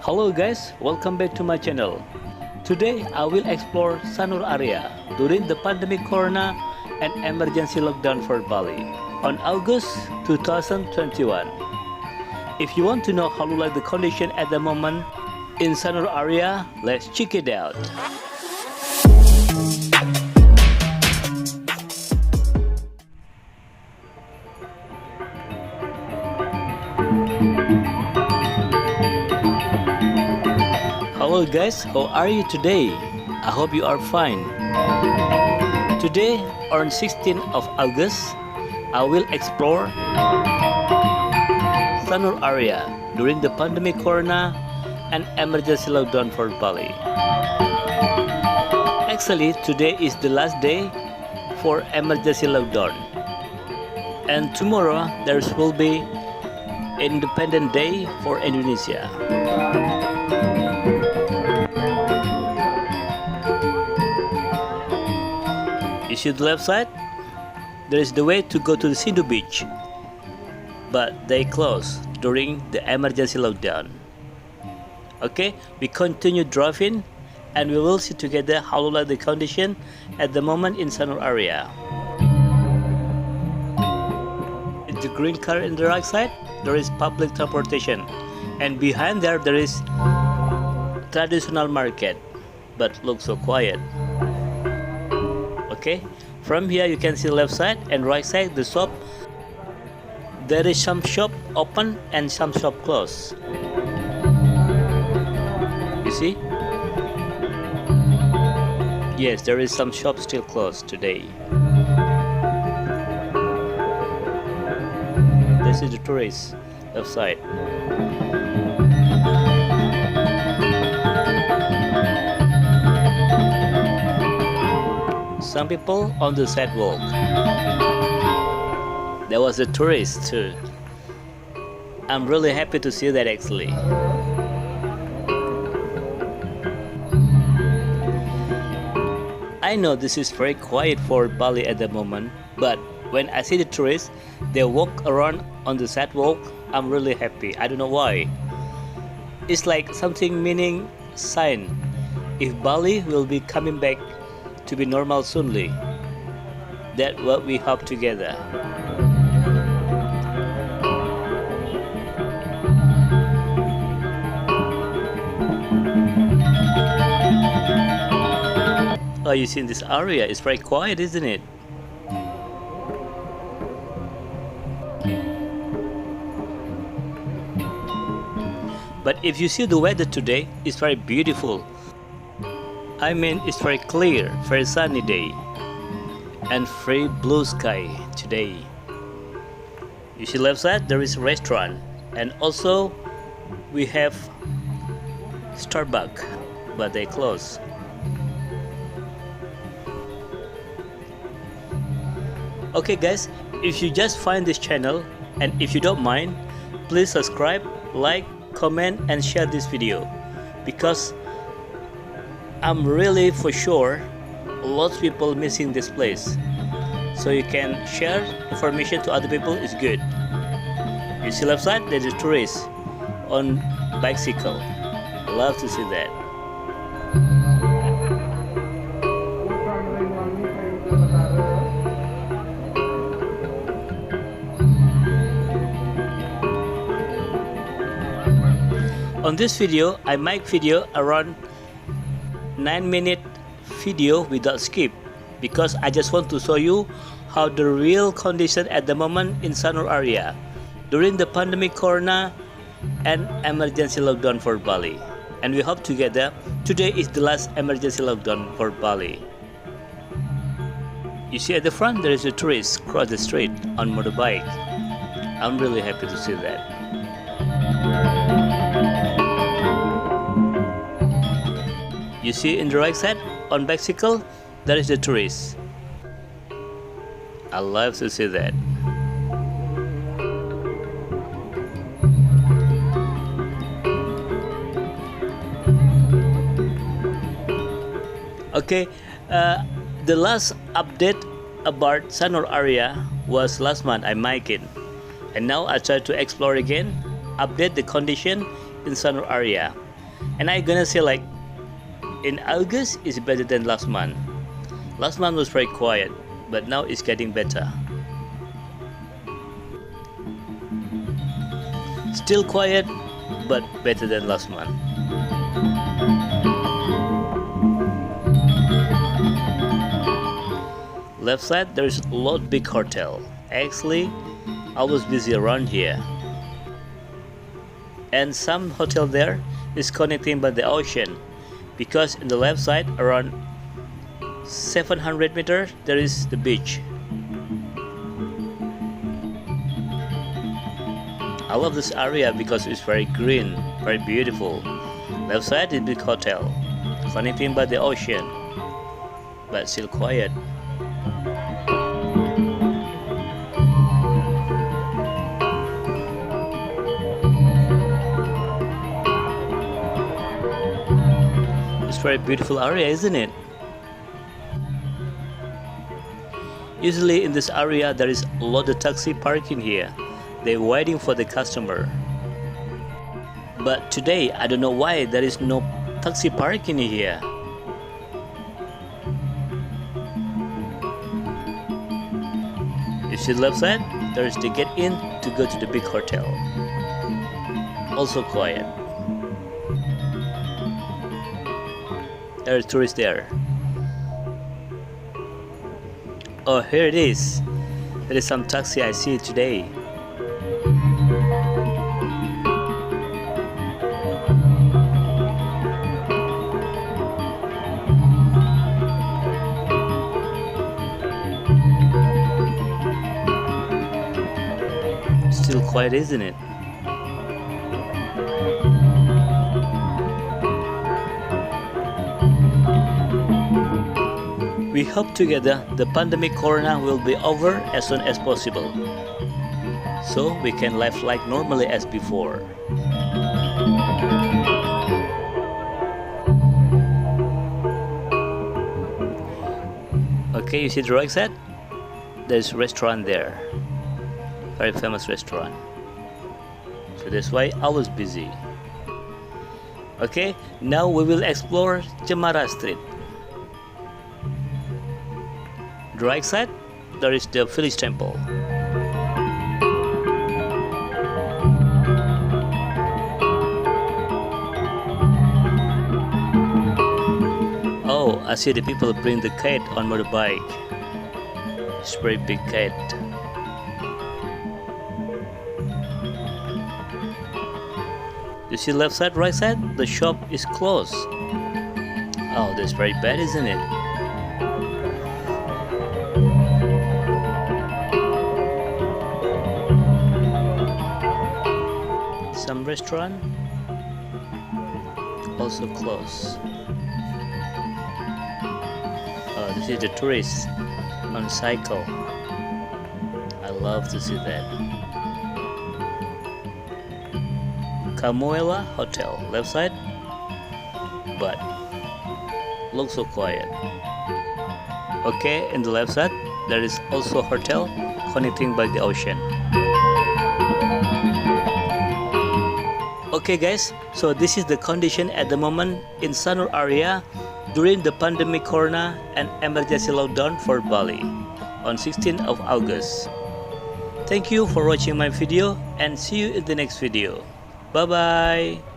Hello guys, welcome back to my channel. Today I will explore Sanur area during the pandemic corona and emergency lockdown for Bali on August 2021. If you want to know how to like the condition at the moment in Sanur area, let's check it out. Hello guys, how are you today? I hope you are fine. Today on 16th of August, I will explore Sanur area during the pandemic corona and emergency lockdown for Bali. Actually, today is the last day for emergency lockdown, and tomorrow there will be Independent Day for Indonesia. You see the left side? There is the way to go to the Sanur beach, but they closed during the emergency lockdown. Okay, we continue driving and we will see together how like the condition at the moment in Sanur area. In the green car in the right side, there is public transportation, and behind there is traditional market, but looks so quiet. Okay, from here you can see left side and right side the shop. There is some shop open and some shop closed. You see? Yes, there is some shop still closed today. This is the tourist left side. Some people on the sidewalk. There was a tourist too. I'm really happy to see that actually. I know this is very quiet for Bali at the moment, but when I see the tourists, they walk around on the sidewalk, I'm really happy. I don't know why. It's like something meaning sign if Bali will be coming back to be normal soonly. That's what we hope together. Oh, you see in this area, it's very quiet, isn't it? But if you see the weather today, it's very beautiful. I mean, it's very clear, very sunny day, and very blue sky today. You see left side, there is a restaurant, and also we have Starbucks, but they close. Okay guys, if you just find this channel, and if you don't mind, please subscribe, like, comment and share this video, because I'm really for sure lots of people missing this place, so you can share information to other people is good. You see left side, there's a tourist on bicycle. Love to see that. On this video, I make video around 9-minute video without skip, because I just want to show you how the real condition at the moment in Sanur area during the pandemic corona and emergency lockdown for Bali. And we hope together today is the last emergency lockdown for Bali. You see at the front there is a tourist cross the street on motorbike. I'm really happy to see that. You see in the right side on bicycle, there is the tourist. I love to see that. Okay, the last update about Sanur area was last month I make it, and now I try to explore again, update the condition in Sanur area. And I gonna say like in August is better than last month. Last month was very quiet, but now it's getting better. Still quiet, but better than last month. Left side there is a lot big hotel. Actually, I was busy around here. And some hotel there is connecting by the ocean, because in the left side around 700 meters there is the beach. I love this area because it's very green, very beautiful. Left side is big hotel, connecting by the ocean, but still quiet. It's very beautiful area, isn't it? Usually in this area there is a lot of taxi parking here. They're waiting for the customer. But today I don't know why there is no taxi parking here. You see the left side? There is the get in to go to the big hotel. Also quiet. There are tourists there. Oh, here it is. There is some taxi I see today. Still quiet, isn't it? We hope together the pandemic corona will be over as soon as possible, so we can live like normally as before. Okay, you see the right side? There's a restaurant there. Very famous restaurant. So that's why I was busy. Okay, now we will explore Cemara Street. The right side, there is the village temple. Oh, I see the people bring the kite on motorbike. It's a very big kite. You see left side, right side? The shop is closed. Oh, that's very bad, isn't it? Some restaurant also closed. Oh, this is the tourists on cycle. I love to see that. Camuela Hotel, left side, but looks so quiet. Okay, in the left side there is also a hotel connecting by the ocean. Okay guys, so this is the condition at the moment in Sanur area during the pandemic corona and emergency lockdown for Bali on 16th of August. Thank you for watching my video and see you in the next video. Bye bye.